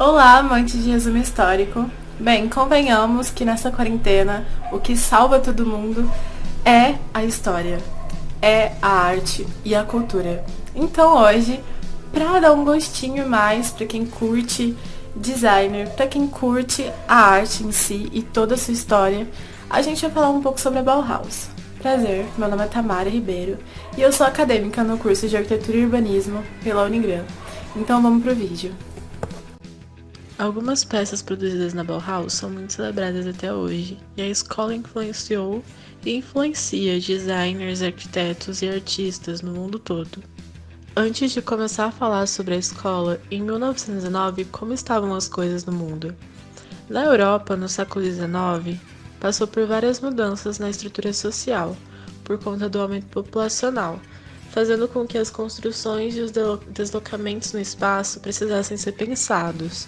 Olá, amantes de resumo histórico. Bem, convenhamos que nessa quarentena o que salva todo mundo é a história, é a arte e a cultura. Então hoje, para dar um gostinho mais para quem curte designer, para quem curte a arte em si e toda a sua história, a gente vai falar um pouco sobre a Bauhaus. Prazer, meu nome é Tamara Ribeiro e eu sou acadêmica no curso de Arquitetura e Urbanismo pela Unigran. Então vamos pro vídeo. Algumas peças produzidas na Bauhaus são muito celebradas até hoje, e a escola influenciou e influencia designers, arquitetos e artistas no mundo todo. Antes de começar a falar sobre a escola, em 1909, como estavam as coisas no mundo? Na Europa, no século XIX, passou por várias mudanças na estrutura social, por conta do aumento populacional, fazendo com que as construções e os deslocamentos no espaço precisassem ser pensados.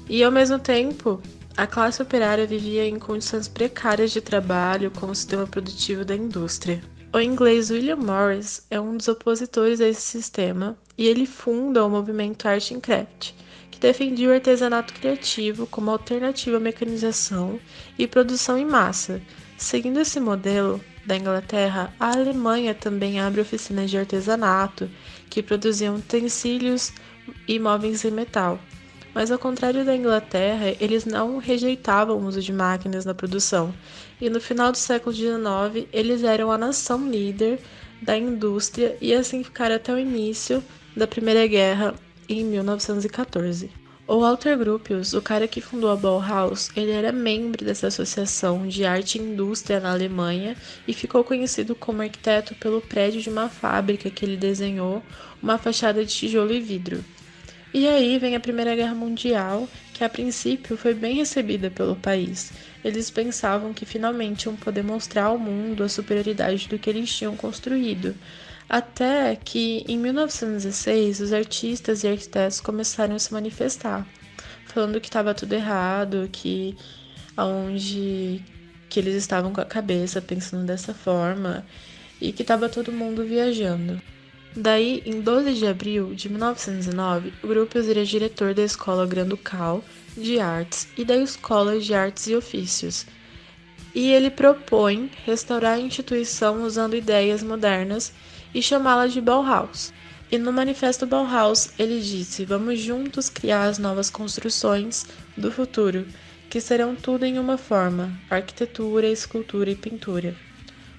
E, ao mesmo tempo, a classe operária vivia em condições precárias de trabalho com o sistema produtivo da indústria. O inglês William Morris é um dos opositores a esse sistema e ele funda o movimento Art and Craft, que defendia o artesanato criativo como alternativa à mecanização e produção em massa. Seguindo esse modelo da Inglaterra, a Alemanha também abre oficinas de artesanato que produziam utensílios e móveis em metal. Mas ao contrário da Inglaterra, eles não rejeitavam o uso de máquinas na produção, e no final do século XIX eles eram a nação líder da indústria e assim ficaram até o início da Primeira Guerra em 1914. O Walter Gropius, o cara que fundou a Bauhaus, ele era membro dessa associação de arte e indústria na Alemanha e ficou conhecido como arquiteto pelo prédio de uma fábrica que ele desenhou, uma fachada de tijolo e vidro. E aí vem a Primeira Guerra Mundial, que a princípio foi bem recebida pelo país. Eles pensavam que finalmente iam poder mostrar ao mundo a superioridade do que eles tinham construído. Até que, em 1916, os artistas e arquitetos começaram a se manifestar, falando que estava tudo errado, que aonde que eles estavam com a cabeça pensando dessa forma e que estava todo mundo viajando. Daí, em 12 de abril de 1909, o Gropius era diretor da Escola Grand-Ducal de Artes e da Escola de Artes e Ofícios, e ele propõe restaurar a instituição usando ideias modernas e chamá-la de Bauhaus. E no Manifesto Bauhaus ele disse: "Vamos juntos criar as novas construções do futuro, que serão tudo em uma forma: arquitetura, escultura e pintura."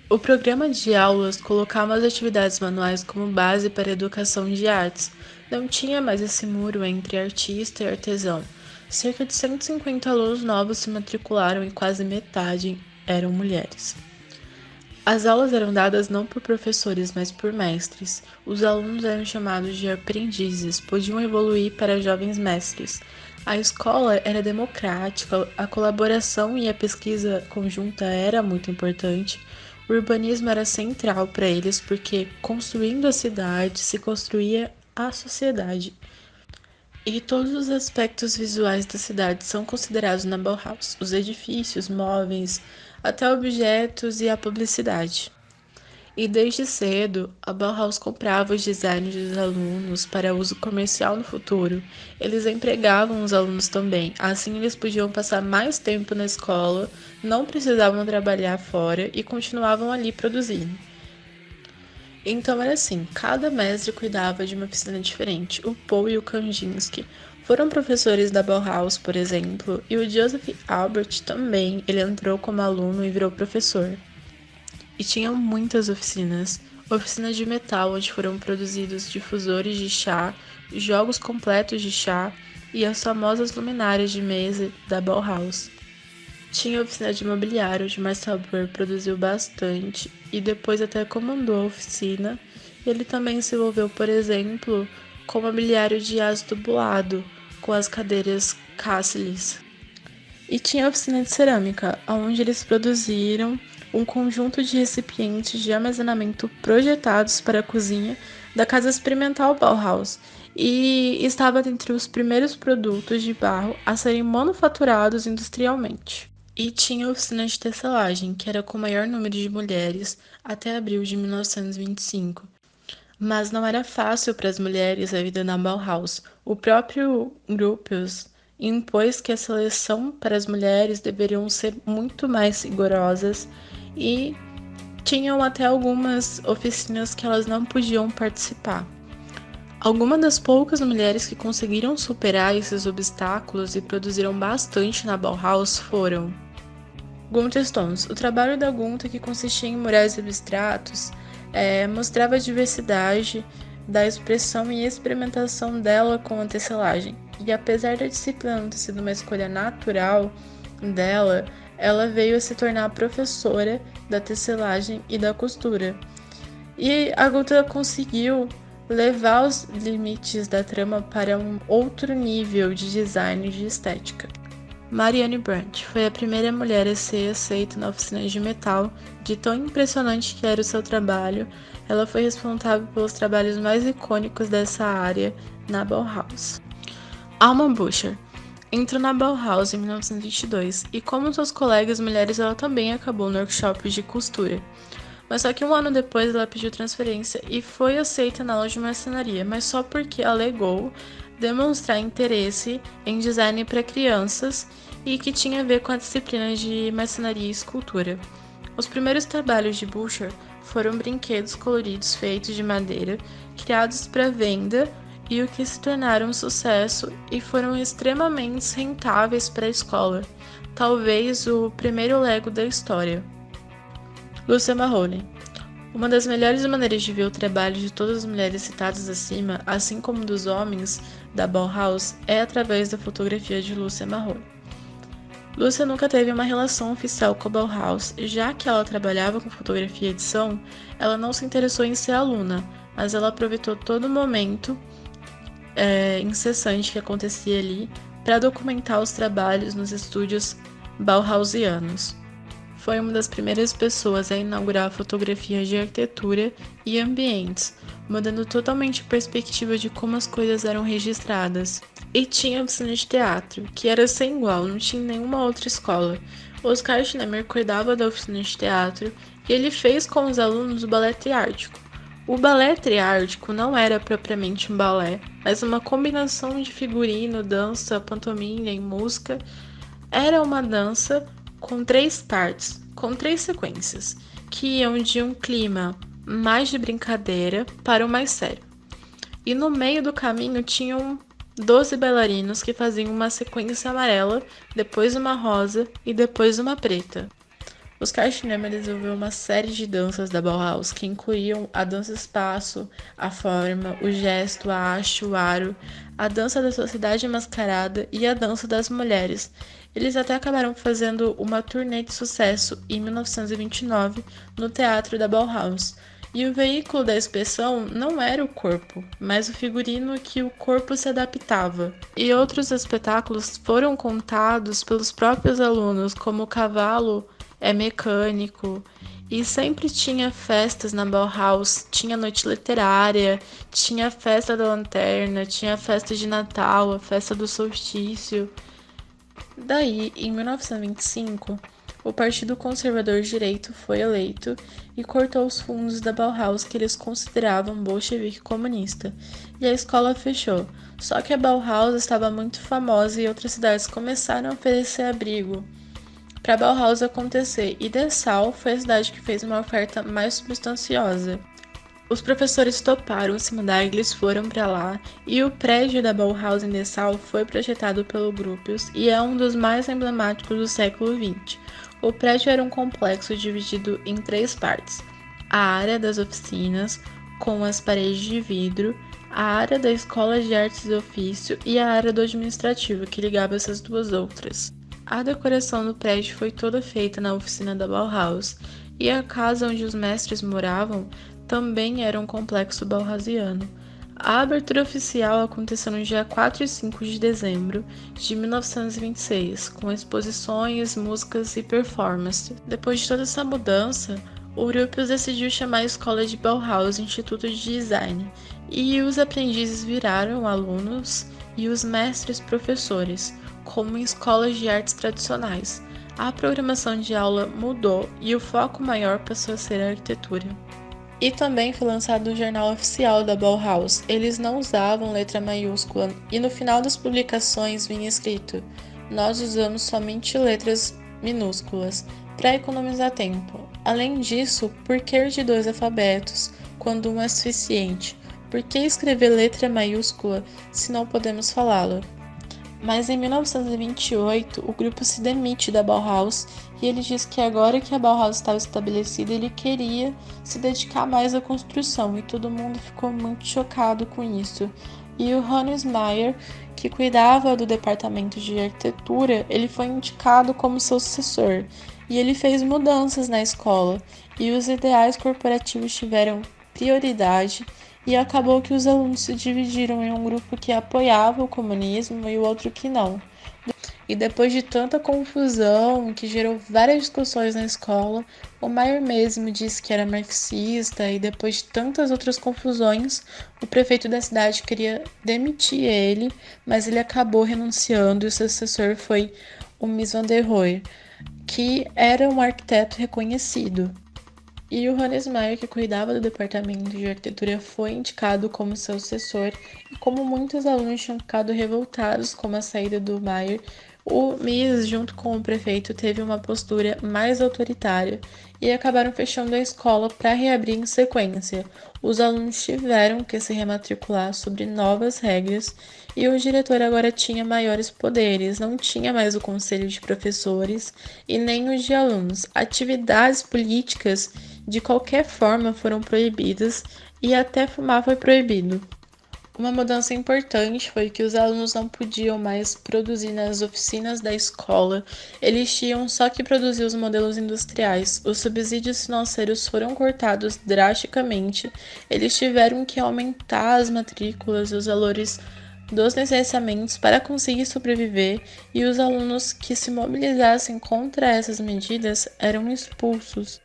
O programa de aulas colocava as atividades manuais como base para a educação de artes. Não tinha mais esse muro entre artista e artesão. Cerca de 150 alunos novos se matricularam e quase metade eram mulheres. As aulas eram dadas não por professores, mas por mestres. Os alunos eram chamados de aprendizes, podiam evoluir para jovens mestres. A escola era democrática, a colaboração e a pesquisa conjunta era muito importante. O urbanismo era central para eles porque, construindo a cidade, se construía a sociedade. E todos os aspectos visuais da cidade são considerados na Bauhaus: os edifícios, móveis, até objetos e a publicidade. E desde cedo, a Bauhaus comprava os designs dos alunos para uso comercial no futuro. Eles empregavam os alunos também, assim eles podiam passar mais tempo na escola, não precisavam trabalhar fora e continuavam ali produzindo. Então era assim, cada mestre cuidava de uma oficina diferente. O Paul e o Kandinsky foram professores da Bauhaus, por exemplo, e o Joseph Albert também, ele entrou como aluno e virou professor. E tinham muitas oficinas. Oficinas de metal, onde foram produzidos difusores de chá, jogos completos de chá e as famosas luminárias de mesa da Bauhaus. Tinha a oficina de mobiliário, onde Marcel Breuer produziu bastante e depois até comandou a oficina. Ele também se envolveu, por exemplo, com mobiliário de aço tubulado, com as cadeiras Cassilis. E tinha a oficina de cerâmica, onde eles produziram um conjunto de recipientes de armazenamento projetados para a cozinha da Casa Experimental Bauhaus e estava entre os primeiros produtos de barro a serem manufaturados industrialmente. E tinha a oficina de tecelagem, que era com o maior número de mulheres até abril de 1925. Mas não era fácil para as mulheres a vida na Bauhaus. O próprio Gropius impôs que a seleção para as mulheres deveriam ser muito mais rigorosas e tinham até algumas oficinas que elas não podiam participar. Algumas das poucas mulheres que conseguiram superar esses obstáculos e produziram bastante na Bauhaus foram Gunther Stones. O trabalho da Gunther, que consistia em murais abstratos, mostrava a diversidade da expressão e experimentação dela com a tecelagem. E apesar da disciplina não ter sido uma escolha natural dela, ela veio a se tornar professora da tecelagem e da costura. E a Gunther conseguiu levar os limites da trama para um outro nível de design e de estética. Marianne Brandt foi a primeira mulher a ser aceita na oficina de metal. De tão impressionante que era o seu trabalho, ela foi responsável pelos trabalhos mais icônicos dessa área na Bauhaus. Alma Bucher entrou na Bauhaus em 1922 e, como suas colegas mulheres, ela também acabou no workshop de costura. Mas só que um ano depois ela pediu transferência e foi aceita na loja de marcenaria, mas só porque alegou demonstrar interesse em design para crianças e que tinha a ver com a disciplina de marcenaria e escultura. Os primeiros trabalhos de Bucher foram brinquedos coloridos feitos de madeira, criados para venda e o que se tornaram um sucesso e foram extremamente rentáveis para a escola, talvez o primeiro Lego da história. Lucia Mahoney. Uma das melhores maneiras de ver o trabalho de todas as mulheres citadas acima, assim como dos homens da Bauhaus, é através da fotografia de Lucia Mahoney. Lucia nunca teve uma relação oficial com a Bauhaus, já que ela trabalhava com fotografia e edição, ela não se interessou em ser aluna, mas ela aproveitou todo o momento incessante que acontecia ali para documentar os trabalhos nos estúdios bauhausianos. Foi uma das primeiras pessoas a inaugurar a fotografia de arquitetura e ambientes, mudando totalmente a perspectiva de como as coisas eram registradas. E tinha a oficina de teatro, que era sem igual, não tinha nenhuma outra escola. Oscar Schlemmer cuidava da oficina de teatro e ele fez com os alunos o balé triártico. O balé triártico não era propriamente um balé, mas uma combinação de figurino, dança, pantomima e música. Era uma dança com 3 partes, com 3 sequências, que iam de um clima mais de brincadeira para o mais sério. E no meio do caminho tinham 12 bailarinos que faziam uma sequência amarela, depois uma rosa e depois uma preta. Oscar Schlemmer desenvolveu uma série de danças da Bauhaus que incluíam a dança-espaço, a forma, o gesto, a haste, o aro, a dança da sociedade mascarada e a dança das mulheres. Eles até acabaram fazendo uma turnê de sucesso em 1929 no Teatro da Bauhaus. E o veículo da expressão não era o corpo, mas o figurino que o corpo se adaptava. E outros espetáculos foram contados pelos próprios alunos, como o cavalo é mecânico, e sempre tinha festas na Bauhaus, tinha noite literária, tinha a festa da lanterna, tinha a festa de Natal, a festa do solstício. Daí, em 1925, o Partido Conservador de Direito foi eleito e cortou os fundos da Bauhaus que eles consideravam bolchevique comunista, e a escola fechou. Só que a Bauhaus estava muito famosa e outras cidades começaram a oferecer abrigo para a Bauhaus acontecer, e Dessau foi a cidade que fez uma oferta mais substanciosa. Os professores toparam se mudar e eles foram para lá, e o prédio da Bauhaus em Dessau foi projetado pelo Gropius e é um dos mais emblemáticos do século XX. O prédio era um complexo dividido em 3 partes: a área das oficinas, com as paredes de vidro, a área da Escola de Artes e Ofício e a área do administrativo, que ligava essas 2 outras. A decoração do prédio foi toda feita na oficina da Bauhaus, e a casa onde os mestres moravam também era um complexo bauhausiano. A abertura oficial aconteceu no dia 4 e 5 de dezembro de 1926, com exposições, músicas e performances. Depois de toda essa mudança, o Gropius decidiu chamar a escola de Bauhaus Instituto de Design, e os aprendizes viraram alunos e os mestres professores, como em escolas de artes tradicionais. A programação de aula mudou e o foco maior passou a ser a arquitetura. E também foi lançado o jornal oficial da Bauhaus. Eles não usavam letra maiúscula e no final das publicações vinha escrito: "Nós usamos somente letras minúsculas para economizar tempo. Além disso, por que de dois alfabetos quando um é suficiente? Por que escrever letra maiúscula se não podemos falá-la?" Mas em 1928, o grupo se demite da Bauhaus e ele diz que agora que a Bauhaus estava estabelecida, ele queria se dedicar mais à construção e todo mundo ficou muito chocado com isso. E o Hannes Meyer, que cuidava do departamento de arquitetura, ele foi indicado como seu sucessor e ele fez mudanças na escola e os ideais corporativos tiveram prioridade e acabou que os alunos se dividiram em um grupo que apoiava o comunismo e o outro que não. E depois de tanta confusão, que gerou várias discussões na escola, o Maier mesmo disse que era marxista e depois de tantas outras confusões, o prefeito da cidade queria demitir ele, mas ele acabou renunciando e o seu sucessor foi o Mies van der Rohe, que era um arquiteto reconhecido. E o Hannes Meyer, que cuidava do departamento de arquitetura, foi indicado como seu sucessor, e como muitos alunos tinham ficado revoltados com a saída do Meyer, o Mies, junto com o prefeito, teve uma postura mais autoritária e acabaram fechando a escola para reabrir em sequência. Os alunos tiveram que se rematricular sobre novas regras e o diretor agora tinha maiores poderes, não tinha mais o conselho de professores e nem os de alunos. Atividades políticas de qualquer forma foram proibidas e até fumar foi proibido. Uma mudança importante foi que os alunos não podiam mais produzir nas oficinas da escola, eles tinham só que produzir os modelos industriais. Os subsídios financeiros foram cortados drasticamente, eles tiveram que aumentar as matrículas e os valores dos licenciamentos para conseguir sobreviver, e os alunos que se mobilizassem contra essas medidas eram expulsos.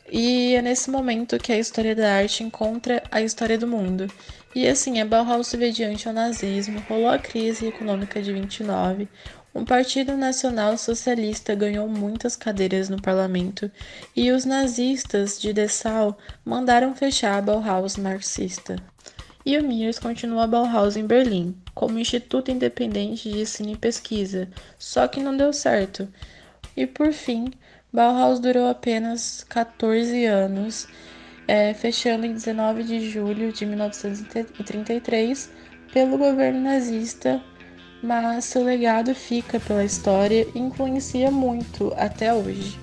E é nesse momento que a história da arte encontra a história do mundo. E assim, a Bauhaus se vê diante ao nazismo, rolou a crise econômica de 29, um partido nacional socialista ganhou muitas cadeiras no parlamento e os nazistas de Dessau mandaram fechar a Bauhaus marxista. E o Miers continua a Bauhaus em Berlim, como instituto independente de ensino e pesquisa, só que não deu certo. E por fim, Bauhaus durou apenas 14 anos, fechando em 19 de julho de 1933 pelo governo nazista, mas seu legado fica pela história e influencia muito até hoje.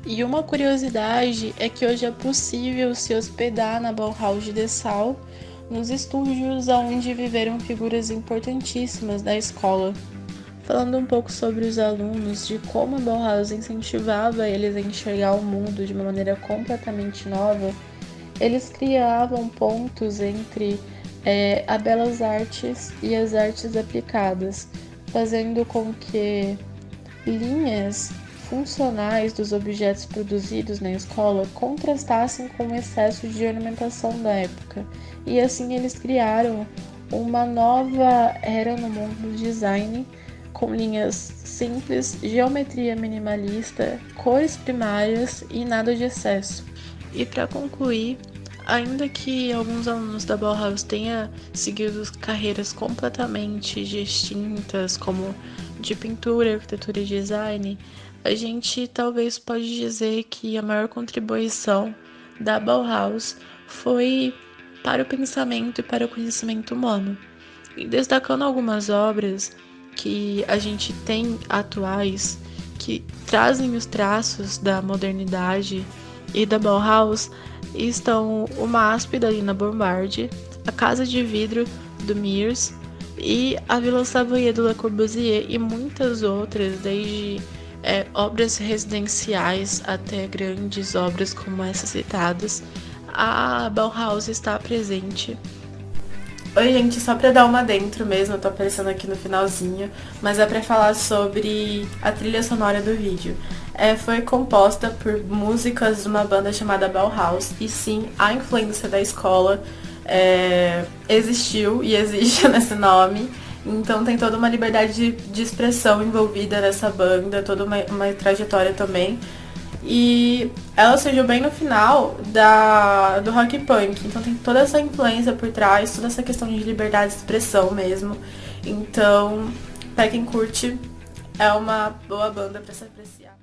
E uma curiosidade é que hoje é possível se hospedar na Bauhaus de Dessau, nos estúdios onde viveram figuras importantíssimas da escola. Falando um pouco sobre os alunos, de como a Bauhaus incentivava eles a enxergar o mundo de uma maneira completamente nova, eles criavam pontos entre a belas artes e as artes aplicadas, fazendo com que linhas funcionais dos objetos produzidos na escola contrastassem com o excesso de ornamentação da época. E assim eles criaram uma nova era no mundo do design, com linhas simples, geometria minimalista, cores primárias e nada de excesso. E para concluir, ainda que alguns alunos da Bauhaus tenham seguido carreiras completamente distintas, como de pintura, arquitetura e design, a gente talvez pode dizer que a maior contribuição da Bauhaus foi para o pensamento e para o conhecimento humano. E destacando algumas obras que a gente tem atuais, que trazem os traços da modernidade e da Bauhaus, estão o MASP da Lina Bombardi, a Casa de Vidro do Miers e a Vila Savoye do Le Corbusier e muitas outras, desde obras residenciais até grandes obras como essas citadas. A Bauhaus está presente. Oi, gente, só pra dar uma dentro mesmo, eu tô aparecendo aqui no finalzinho, mas é pra falar sobre a trilha sonora do vídeo. Foi composta por músicas de uma banda chamada Bauhaus, e sim, a influência da escola existiu e existe nesse nome, então tem toda uma liberdade de expressão envolvida nessa banda, toda uma trajetória também. E ela surgiu bem no final do rock punk. Então tem toda essa influência por trás, toda essa questão de liberdade de expressão mesmo. Então, pra quem curte, é uma boa banda pra se apreciar.